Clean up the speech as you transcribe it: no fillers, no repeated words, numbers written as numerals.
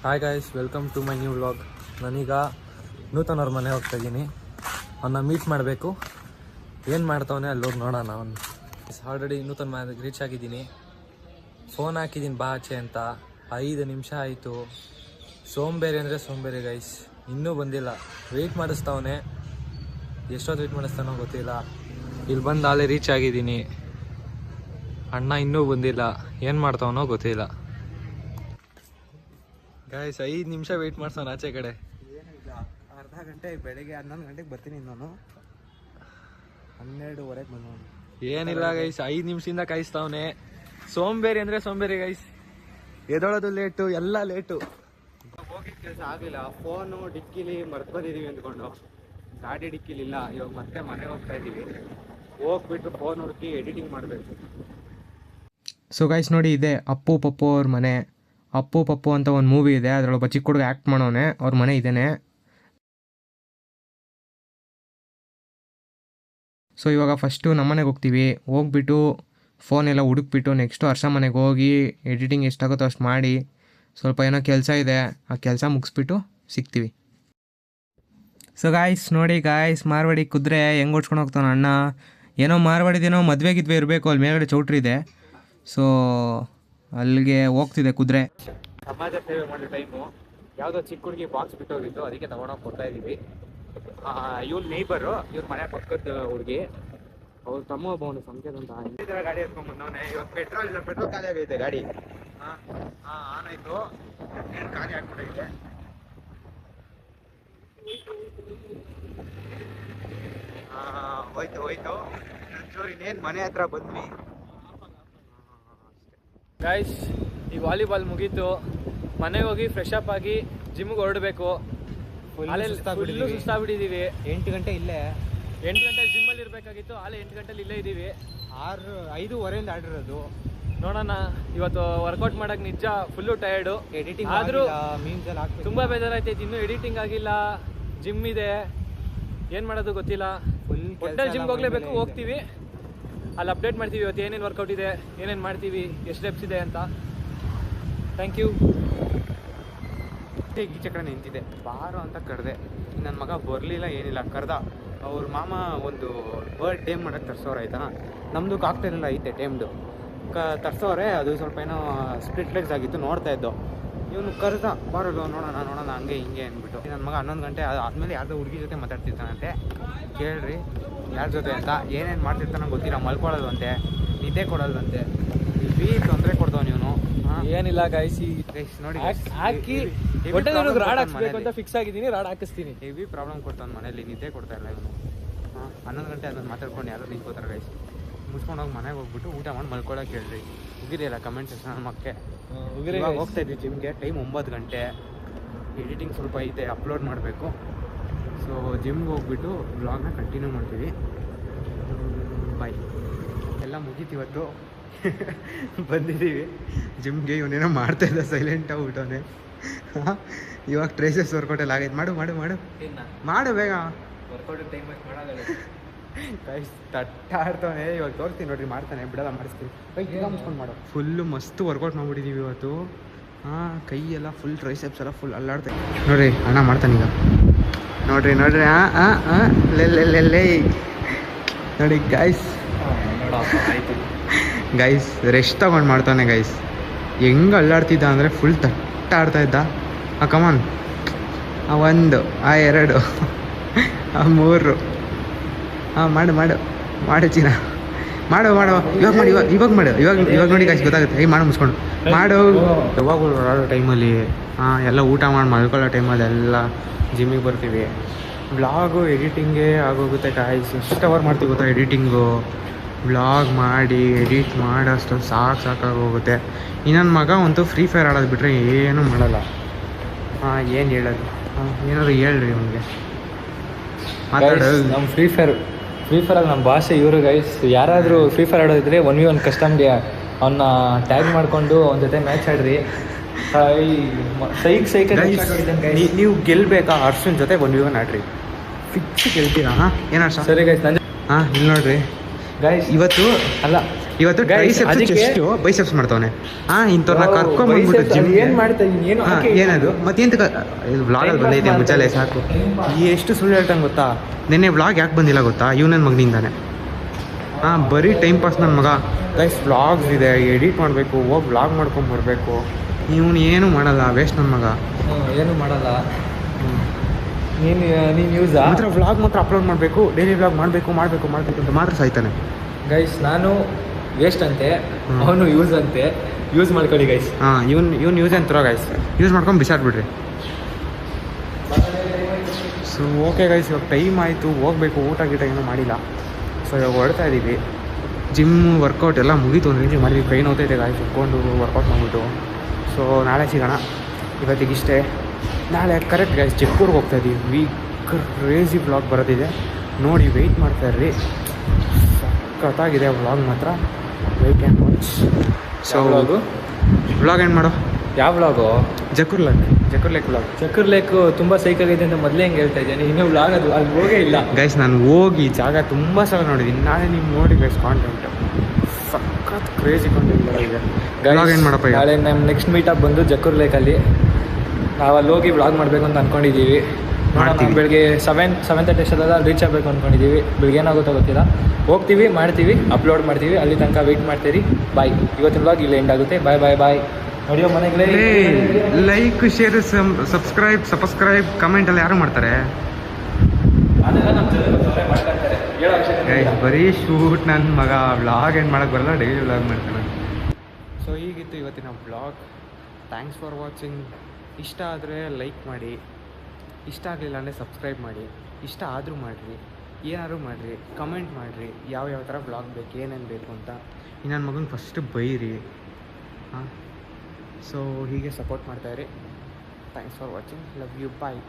Hi guys, welcome to my new vlog. ನಾನೀಗ ನೂತನ್ ಅವ್ರ ಮನೆ ಹೋಗ್ತಾ ಇದ್ದೀನಿ. ಅವನ್ನ ಮೀಟ್ ಮಾಡಬೇಕು. ಏನು ಮಾಡ್ತಾವನೆ ಅಲ್ಲಿ ಹೋಗಿ ನೋಡೋಣ. ಅವನು ಆಲ್ರೆಡಿ ನೂತನ್ ಮನೆಗೆ ರೀಚ್ ಆಗಿದ್ದೀನಿ. ಫೋನ್ ಹಾಕಿದ್ದೀನಿ ಬಾ ಆಚೆ ಅಂತ. 5 ನಿಮಿಷ ಆಯಿತು. ಸೋಂಬೇರಿ ಅಂದರೆ ಸೋಂಬೇರಿ ಗೈಸ್, ಇನ್ನೂ ಬಂದಿಲ್ಲ. ವೆಯ್ಟ್ ಮಾಡಿಸ್ತಾವನೆ. ಎಷ್ಟೊತ್ತು ವೆಯ್ಟ್ ಮಾಡಿಸ್ತಾನೋ ಗೊತ್ತಿಲ್ಲ. ಇಲ್ಲಿ ಬಂದು ಅಲ್ಲೇ ರೀಚ್ ಆಗಿದ್ದೀನಿ. ಅಣ್ಣ ಇನ್ನೂ ಬಂದಿಲ್ಲ. ಏನು ಮಾಡ್ತಾವನೋ ಗೊತ್ತಿಲ್ಲ ಗಾಯ್ಸ್. 5 ನಿಮಿಷ ವೆಯ್ಟ್ ಮಾಡ್ಸೋಣ ಆಚೆ ಕಡೆ. ಏನಿಲ್ಲ, ಅರ್ಧ ಗಂಟೆ. ಬೆಳಗ್ಗೆ 11 ಗಂಟೆಗೆ ಬರ್ತೀನಿ. ನಾನು 12:30 ಬಂದವನು. ಏನಿಲ್ಲ ಗೈಸ್, 5 ನಿಮಿಷದಿಂದ ಕಾಯಿಸ್ತಾವನೆ. ಸೋಂಬೇರಿ ಅಂದರೆ ಸೋಂಬೇರಿ ಗೈಸ್. ಎದೊಳೋದು ಲೇಟು, ಎಲ್ಲ ಲೇಟು. ಹೋಗಿದ್ದ ಕೆಲಸ ಆಗಲಿಲ್ಲ. ಫೋನು ಡಿಕ್ಕಿಲಿ ಮರ್ತು ಬಂದಿದ್ದೀವಿ ಅಂದ್ಕೊಂಡು ಗಾಡಿ ಡಿಕ್ಕಿಲಿಲ್ಲ. ಇವಾಗ ಮತ್ತೆ ಮನೆಗೆ ಹೋಗ್ತಾ ಇದ್ದೀವಿ. ಹೋಗ್ಬಿಟ್ಟು ಫೋನ್ ಹುಡುಕಿ ಎಡಿಟಿಂಗ್ ಮಾಡಬೇಕು. ಸೊ ಗೈಸ್ ನೋಡಿ, ಇದೆ ಅಪ್ಪು ಪಪ್ಪು ಅವ್ರ ಮನೆ. ಅಪ್ಪು ಪಪ್ಪು ಅಂತ ಒಂದು ಮೂವಿ ಇದೆ, ಅದರೊಳಗೆ ಚಿಕ್ಕ ಹುಡುಗ ಆ್ಯಕ್ಟ್ ಮಾಡೋನೆ. ಅವ್ರ ಮನೆ ಇದೇನೆ. ಸೊ ಇವಾಗ ಫಸ್ಟು ನಮ್ಮನೆಗೆ ಹೋಗ್ತೀವಿ. ಹೋಗ್ಬಿಟ್ಟು ಫೋನೆಲ್ಲ ಹುಡುಕ್ಬಿಟ್ಟು ನೆಕ್ಸ್ಟು ಹರ್ಷ ಮನೆಗೆ ಹೋಗಿ ಎಡಿಟಿಂಗ್ ಎಷ್ಟಾಗುತ್ತೋ ಅಷ್ಟು ಮಾಡಿ, ಸ್ವಲ್ಪ ಏನೋ ಕೆಲಸ ಇದೆ, ಆ ಕೆಲಸ ಮುಗಿಸ್ಬಿಟ್ಟು ಸಿಗ್ತೀವಿ. ಸೊ ಗಾಯ್ಸ್ ನೋಡಿ, ಗಾಯ್ಸ್ ಮಾರ್ವಾಡಿ ಕುದುರೆ ಹೆಂಗೆ ಓಡ್ಸ್ಕೊಂಡು ಹೋಗ್ತಾನೆ ಅಣ್ಣ. ಏನೋ ಮಾರ್ವಾಡಿದೇನೋ ಮದುವೆಗಿದ್ವಿ ಇರಬೇಕು. ಅಲ್ಲಿ ಮೇಲ್ಗಡೆ ಚೌಟ್ರಿ ಇದೆ. ಸೊ ಅಲ್ಲಿಗೆ ಹೋಗ್ತಿದೆ ಕುದುರೆ. ಸಮಾಜ ಸೇವೆ ಮಾಡೋ ಟೈಮು ಯಾವುದೋ ಚಿಕ್ಕ ಹುಡುಗಿ ಬಾಕ್ಸ್ ಬಿಟ್ಟೋಗಿತ್ತು, ಅದಕ್ಕೆ ತಗೊಂಡೋಗಿ ಕೊಡ್ತಾ ಇದ್ದೀವಿ. ಇವ್ನ ನೇಬರು, ಇವ್ರ ಮನೆ ಪಕ್ಕದ ಹುಡುಗಿ. ಅವ್ರ ತಮ್ಮ ಒಬ್ಬ ಒಂದು ಸಂಖ್ಯೆ ಅಂತ ಗಾಡಿ ಎತ್ಕೊಂಡ್ ಬಂದವನೇ. ಇವಾಗ ಪೆಟ್ರೋಲ್ ಖಾಲಿ ಆಗೈತೆ ಗಾಡಿ. ಆನ್ ಆಯಿತು, ಖಾಲಿ ಆಗ್ಬಿಟ್ಟೈತೆ. ಹೋಯ್ತು ಇನ್ನೇನು ಮನೆ ಹತ್ರ ಬಂದ್ವಿ ಗಾಯ್ಸ್. ಈಗ ವಾಲಿಬಾಲ್ ಮುಗೀತು. ಮನೆಗೆ ಹೋಗಿ ಫ್ರೆಶ್ ಅಪ್ ಆಗಿ ಜಿಮ್ಗೆ ಹೊರಡಬೇಕು. ಫುಲ್ಲು ಸುಸ್ತಾಗ್ಬಿಟ್ಟಿದ್ದೀವಿ. 8 ಗಂಟೆ ಇಲ್ಲೇ. 8 ಗಂಟೆಗೆ ಜಿಮ್ಮಲ್ಲಿ ಇರಬೇಕಾಗಿತ್ತು. ಆಲೆ 8 ಗಂಟೆಲಿ ಇಲ್ಲೇ ಇದ್ದೀವಿ. 5:30 ಆಡಿರೋದು. ನೋಡೋಣ, ಇವತ್ತು ವರ್ಕೌಟ್ ಮಾಡೋಕೆ ನಿಜ ಫುಲ್ಲು ಟಯರ್ಡು. ಎಡಿಟಿಂಗ್ ಆದರೂ ಮೀನ್ಸಲ್ಲಿ ಹಾಕ್ಬೇಕು. ತುಂಬ ಬೇಜಾರಾಯ್ತೈತಿ. ಇನ್ನೂ ಎಡಿಟಿಂಗ್ ಆಗಿಲ್ಲ, ಜಿಮ್ ಇದೆ, ಏನು ಮಾಡೋದು ಗೊತ್ತಿಲ್ಲ. ಒಟ್ಟಲ್ಲಿ ಜಿಮ್ಗೆ ಹೋಗ್ಲೇಬೇಕು. ಹೋಗ್ತೀವಿ, ಅಲ್ಲಿ ಅಪ್ಡೇಟ್ ಮಾಡ್ತೀವಿ ಇವತ್ತು ಏನೇನು ವರ್ಕೌಟ್ ಇದೆ, ಏನೇನು ಮಾಡ್ತೀವಿ, ಎಷ್ಟು ಸ್ಟೆಪ್ಸ್ ಇದೆ ಅಂತ. Thank you. ಈಚೆ ಕಡೆ ನಿಂತಿದೆ, ಬಾರೋ ಅಂತ ಕರೆದೆ. ನನ್ನ ಮಗ ಬರಲಿಲ್ಲ, ಏನಿಲ್ಲ. ಕರೆದ ಅವ್ರ ಮಾಮ ಒಂದು ಬರ್ಡ್ ಟೇಮ್ ಮಾಡೋಕ್ಕೆ ತರ್ಸೋರು. ಆಯ್ತಾ, ನಮ್ಮದು ಕಾಕ್ಟೇಲ್ ಐತೆ ಟೇಮ್ದು ತರ್ಸೋರೆ. ಅದು ಸ್ವಲ್ಪ ಏನೋ ಸ್ಪ್ಲಿಟ್ ಲೆಗ್ಸ್ ಆಗಿತ್ತು, ನೋಡ್ತಾ ಇದ್ದೋ. ಇವನು ಕರೆದ, ಬಾರಲ್ಲ ನೋಡೋಣ ಹಂಗೆ ಹಿಂಗೆ ಅಂದ್ಬಿಟ್ಟು. ನನ್ನ ಮಗ 11 ಗಂಟೆ ಆದಮೇಲೆ ಯಾರ್ದೋ ಹುಡುಗಿ ಜೊತೆ ಮಾತಾಡ್ತಿರ್ತಾನಂತೆ. ಕೇಳ್ರಿ ಯಾರ ಜೊತೆ ಅಂತ. ಏನೇನು ಮಾಡ್ತಿರ್ತಾನೋ ಗೊತ್ತಿಲ್ಲ. ಮಲ್ಕೊಳ್ಳೋದಂತೆ, ನಿದ್ದೆ ಕೊಡೋದಂತೆ. ಬಿ ತೊಂದರೆ ಕೊಡ್ತಾವ ಇವನು. ಏನಿಲ್ಲ ಗೈಸ್, ನೋಡಿ ಹಾಕಿ ರಾಡ್ ಹಾಕ್ಸ್ಬೇಕು ಅಂತ ಫಿಕ್ಸ್ ಆಗಿದ್ದೀನಿ. ರಾಡ್ ಹಾಕಿಸ್ತೀನಿ. ಹೆವಿ ಪ್ರಾಬ್ಲಮ್ ಕೊಡ್ತಾನೆ ಮನೇಲಿ, ನಿದ್ದೆ ಕೊಡ್ತಾ ಇಲ್ಲ ಇವನು. 11 ಗಂಟೆ ಅದನ್ನು ಮಾತಾಡ್ಕೊಂಡು ಯಾರು ನಿಂತ್ಕೋತಾರೆ ಗೈಸ್. ಮುಚ್ಕೊಂಡು ಹೋಗಿ ಮನೆಗೆ ಹೋಗ್ಬಿಟ್ಟು ಊಟ ಮಾಡಿ ಮಲ್ಕೊಳ್ಳೋಕೆ ಹೇಳ್ರಿ. ಉಗಿರಿಯಲ್ಲ ಕಮೆಂಟ್ ಸೆಕ್ಷನ್ ನನ್ನ ಮಕ್ಕೆ. ಹೋಗ್ತಾ ಇದ್ವಿ ಜಿಮ್ಗೆ. ಟೈಮ್ 9 ಗಂಟೆ. ಎಡಿಟಿಂಗ್ ಸ್ವಲ್ಪ ಐತೆ, ಅಪ್ಲೋಡ್ ಮಾಡಬೇಕು. ಸೊ ಜಿಮ್ಗೆ ಹೋಗ್ಬಿಟ್ಟು ವ್ಲಾಗ್ನ ಕಂಟಿನ್ಯೂ ಮಾಡ್ತೀವಿ. ಬಾಯ್. ಎಲ್ಲ ಮುಗೀತು ಇವತ್ತು. ಬಂದಿದ್ದೀವಿ ಜಿಮ್ಗೆ. ಇವನೇನೋ ಮಾಡ್ತಾಯಿದ್ದ, ಸೈಲೆಂಟಾಗಿ ಊಟನೇ. ಇವಾಗ ಟ್ರೇಸಸ್ ವರ್ಕೌಟೆಲ್ಲ ಆಗೈತೆ. ಮಾಡು ಬೇಗ. ವರ್ಕೌಟ್ ಟೈಮ್ ತಟ್ಟಾಡ್ತಾನೆ. ಇವಾಗ ತೋರಿಸ್ತೀನಿ ನೋಡ್ರಿ, ಮಾಡ್ತಾನೆ, ಬಿಡಲ್ಲ, ಮಾಡಿಸ್ತೀನಿ. ಮುಚ್ಕೊಂಡು ಮಾಡು. ಫುಲ್ಲು ಮಸ್ತ್ ವರ್ಕೌಟ್ ಮಾಡ್ಬಿಟ್ಟಿದ್ದೀವಿ ಇವತ್ತು. ಕೈ ಎಲ್ಲ ಫುಲ್, ಟ್ರೈಸೆಪ್ಸ್ ಎಲ್ಲ ಫುಲ್ ಅಲ್ಲಾಡ್ತಾ ನೋಡ್ರಿ. ಅಣ್ಣ ಮಾಡ್ತಾನೆ ಈಗ. ನೋಡ್ರಿ ಲೆಲ್ಲೆಲ್ಲೆಲ್ಲೇ ನೋಡಿ ಗೈಸ್ ರೆಸ್ಟ್ ತಗೊಂಡು ಮಾಡ್ತಾನೆ ಗೈಸ್. ಹೆಂಗೆ ಅಲ್ಲಾಡ್ತಿದ್ದ ಅಂದರೆ ಫುಲ್ ತಟ್ಟಾಡ್ತಾ ಇದ್ದ. ಕಮಾನ್. 1 2 3 ಮಾಡು ಚೀನ. ಮಾಡು ಇವಾಗ ನೋಡಿ ಗೈಸ್ ಗೊತ್ತಾಗುತ್ತೆ. ಮಾಡು ಮುಚ್ಕೊಂಡು ಮಾಡು. ಯಾವಾಗ ಓಡಾಡೋ ಟೈಮಲ್ಲಿ, ಎಲ್ಲ ಊಟ ಮಾಡಿ ಮಲ್ಕೊಳ್ಳೋ ಟೈಮಲ್ಲಿ ಎಲ್ಲ ಜಿಮ್ಮಿಗೆ ಬರ್ತೀವಿ. ವ್ಲಾಗು ಎಡಿಟಿಂಗೇ ಆಗೋಗುತ್ತೆ ಗಾಯ್ಸ್. ಎಷ್ಟು ಅವರ್ ಮಾಡ್ತೀವಿ ಗೊತ್ತಾ ಎಡಿಟಿಂಗು. ವ್ಲಾಗ್ ಮಾಡಿ ಎಡಿಟ್ ಮಾಡೋಷ್ಟು ಸಾಕಾಗೋಗುತ್ತೆ. ಇನ್ನೊಂದು ಮಗ ಅಂತೂ ಫ್ರೀ ಫೈರ್ ಆಡೋದು ಬಿಟ್ಟರೆ ಏನೂ ಮಾಡಲ್ಲ. ಏನು ಹೇಳೋದು, ಏನಾದ್ರು ಹೇಳ್ರಿ ಅವನಿಗೆ. ಮಾತಾಡೋದು. ನಮ್ಮ ಫ್ರೀ ಫೈರ್ ನಮ್ಮ ಭಾಷೆ ಇವರು ಗೈಸ್. ಯಾರಾದರೂ ಫ್ರೀ ಫೈರ್ ಆಡೋದಿದ್ರೆ 1v1 ಕಸ್ಟಮ್ಗೆ ಅವನ್ನ ಟ್ಯಾಗ್ ಮಾಡಿಕೊಂಡು ಅವನ ಜೊತೆ ಮ್ಯಾಚ್ ಆಡ್ರಿ. ನೀವು ಗೆಲ್ಬೇಕಾ ಹರ್ಷನ್ ಜೊತೆ 1v1 ಆಡ್ರಿ, ಫಿಕ್ಸ್ ಗೆಲ್ತೀರಾ. ಏನು ಹರ್ಷ? ಸರಿ ಗೈಸ್. ಇಲ್ಲಿ ನೋಡ್ರಿ ಗೈಸ್, ಇವತ್ತು ಅಲ್ಲ ಇವತ್ತು Guys, ಟ್ರೈಸೆಪ್ಸ್ ಅದಕ್ಕೆ- ಚೆಸ್ಟ್ ಬೈಸೆಪ್ಸ್ ಮಾಡ್ತಾವನೆ. ಇಂಥವ್ರನ್ನ ಕರ್ಕೊಂಡ್ಬಂದ್ಬಿಟ್ಟು ಜಿಮ್ ಮಾಡ್ತಾ ಇದ್ದೀನಿ ಏನು ಏನದು ಮತ್ತೆಂತ ವ್ಲಾಗಲ್ಲಿ ಬಂದೈತೆ ಮುಚ್ಚಲೆ ಸಾಕು. ಎಷ್ಟು ಸುಳ್ಳು ಹೇಳ್ತಾನೆ ಗೊತ್ತಾ, ನಿನ್ನೆ ವ್ಲಾಗ್ ಯಾಕೆ ಬಂದಿಲ್ಲ ಗೊತ್ತಾ, ಇವ್ ನನ್ನ ಮಗನಿಂದಾನೆ. ಬರೀ ಟೈಮ್ ಪಾಸ್ ನನ್ನ ಮಗ. ಗೈಸ್ ವ್ಲಾಗ್ಸ್ ಇದೆ, ಎಡಿಟ್ ಮಾಡಬೇಕು, ಹೋಗಿ ವ್ಲಾಗ್ ಮಾಡ್ಕೊಂಬರ್ಬೇಕು. ಇವನು ಏನು ಮಾಡಲ್ಲ, ವೇಸ್ಟ್ ನನ್ನ ಮಗ. ಏನು ಮಾಡಲ್ಲ. ನೀನು ಯೂಸಾ ಮಾತ್ರ ವ್ಲಾಗ್ ಮಾತ್ರ ಅಪ್ಲೋಡ್ ಮಾಡಬೇಕು, ಡೈಲಿ ವ್ಲಾಗ್ ಮಾಡಬೇಕು ಅಂತ ಮಾತ್ರ ಸಾಯ್ತಾನೆ. ಗೈಸ್ ನಾನು ವೇಸ್ಟ್ ಅಂತೆ, ಅವನು ಯೂಸ್ ಅಂತೆ. ಯೂಸ್ ಮಾಡ್ಕೊಳ್ಳಿ ಗೈಸ್. ಇವ್ನು ಯೂಸ್ ಅಂತಾರೋ ಗೈಸ್, ಯೂಸ್ ಮಾಡ್ಕೊಂಡು ಬಿಸಾಡ್ಬಿಡ್ರಿ. ಸೊ ಓಕೆ ಗೈಸ್, ಇವಾಗ ಟೈಮ್ ಆಯಿತು, ಹೋಗ್ಬೇಕು. ಊಟ ಗೀಟ ಏನೂ ಮಾಡಿಲ್ಲ. ಸೊ ಇವಾಗ ಹೊರಡ್ತಾ ಇದ್ದೀವಿ. ಜಿಮ್ ವರ್ಕೌಟ್ ಎಲ್ಲ ಮುಗೀತು, ಒಂದು ರೇಂಜಿಗೆ ಮಾಡಿದ್ವಿ. ಕೈ ನೋಗ್ತೈತೆ ಗಾಯ್ಸ್, ಕುತ್ಕೊಂಡು ವರ್ಕೌಟ್ ಮಾಡಿಬಿಟ್ಟು. ಸೊ ನಾಳೆ ಸಿಗೋಣ. ಇವತ್ತಿಗಿಷ್ಟೇ. ನಾಳೆ ಕರೆಕ್ಟ್ ಗೈಸ್ ಜೈಪುರ್ಗೆ ಹೋಗ್ತಾ ಇದ್ದೀವಿ. ಕ್ರೇಜಿ ವ್ಲಾಗ್ ಬರೋದಿದೆ, ನೋಡಿ ವೆಯ್ಟ್ ಮಾಡ್ತಾ ಇರ್ರಿ. ಸಖತ್ತಾಗಿದೆ ವ್ಲಾಗ್ ಮಾತ್ರ, wait and watch. So vlog ಏನು ಮಾಡೋ, ಯಾವ ವ್ಲಾಗು? Jakkur lake vlog. ಚಕ್ಕರ್ ಲೇಕ್ ತುಂಬ ಸೈಕಲ್ ಇದೆ ಅಂತ ಮೊದಲೇ ಹೆಂಗೆ ಹೇಳ್ತಾ ಇದ್ದೇನೆ, ಇನ್ನೂ ವ್ಲಾಗ್ ಅದು ಅಲ್ಲಿ ಹೋಗೇ ಇಲ್ಲ. ಗೈಸ್ ನಾನು ಹೋಗಿ ಜಾಗ ತುಂಬ ಸಲ ನೋಡಿದ್ದೀನಿ. ನಾಳೆ ನೀವು ನೋಡಿ ಗೈಸ್ ಕಾಂಟೆಂಟ್ ಸಖತ್ ಕ್ರೇಜಿ ಕಾಂಟೆಂಟ್ ಇದೆ. ವ್ಲಾಗ್ ಏನು ಮಾಡಪ್ಪ ಈಗ? ನಾಳೆ ನಮ್ಮ ನೆಕ್ಸ್ಟ್ ಮೀಟಪ್ ಬಂದು ಜಕ್ಕೂರ್ ಲೇಕಲ್ಲಿ. ನಾವು ಅಲ್ಲಿ ಹೋಗಿ ವ್ಲಾಗ್ ಮಾಡಬೇಕು ಅಂತ ಅಂದ್ಕೊಂಡಿದ್ದೀವಿ. ಮಾಡ್ತೀವಿ. ಬೆಳಗ್ಗೆ 7:30 ಅಷ್ಟೆಲ್ಲ ರೀಚ್ ಆಗಬೇಕು ಅಂದ್ಕೊಂಡಿದ್ದೀವಿ. ಬೆಳಗ್ಗೆ ಏನಾಗುತ್ತೋ ಗೊತ್ತಿಲ್ಲ. ಹೋಗ್ತೀವಿ, ಮಾಡ್ತೀವಿ, ಅಪ್ಲೋಡ್ ಮಾಡ್ತೀವಿ. ಅಲ್ಲಿ ತನಕ ವೆಯ್ಟ್ ಮಾಡ್ತೀರಿ. ಬಾಯ್. ಇವತ್ತಿನ ವ್ಲಾಗ್ ಇಲ್ಲಿ ಎಂಡ್ ಆಗುತ್ತೆ. ಬಾಯ್. ನೋಡಿಯೋ ಮನೆಗಳೇ, ಲೈಕ್, ಶೇರ್, ಸಬ್ಸ್ಕ್ರೈಬ್, ಕಮೆಂಟ್ ಎಲ್ಲ ಯಾರು ಮಾಡ್ತಾರೆ? ಬರೀ ಶೂಟ್ ನನ್ನ ಮಗ. ವ್ಲಾಗ್ ಏನು ಮಾಡೋಕ್ಕೆ ಬರಲ್ಲ, ಡೈಲಿ ವ್ಲಾಗ್ ಮಾಡ್ತಾನೆ. ಸೊ ಹೀಗಿತ್ತು ಇವತ್ತಿನ ವ್ಲಾಗ್. Thanks for watching. ಇಷ್ಟ ಆದರೆ ಲೈಕ್ ಮಾಡಿ, ಇಷ್ಟ ಆಗಲಿಲ್ಲ ಅಂದರೆ ಸಬ್ಸ್ಕ್ರೈಬ್ ಮಾಡಿ, ಇಷ್ಟ ಆದರೂ ಮಾಡಿರಿ, ಏನಾದರೂ ಮಾಡಿರಿ, ಕಮೆಂಟ್ ಮಾಡಿರಿ ಯಾವ ಥರ ವ್ಲಾಗ್ ಬೇಕು, ಏನೇನು ಬೇಕು ಅಂತ. ನನ್ನ ಮಗನ ಫಸ್ಟ್ ಬೈರಿ. ಸೊ ಹೀಗೆ ಸಪೋರ್ಟ್ ಮಾಡ್ತಾಯಿರಿ. Thanks for watching. Love you. Bye.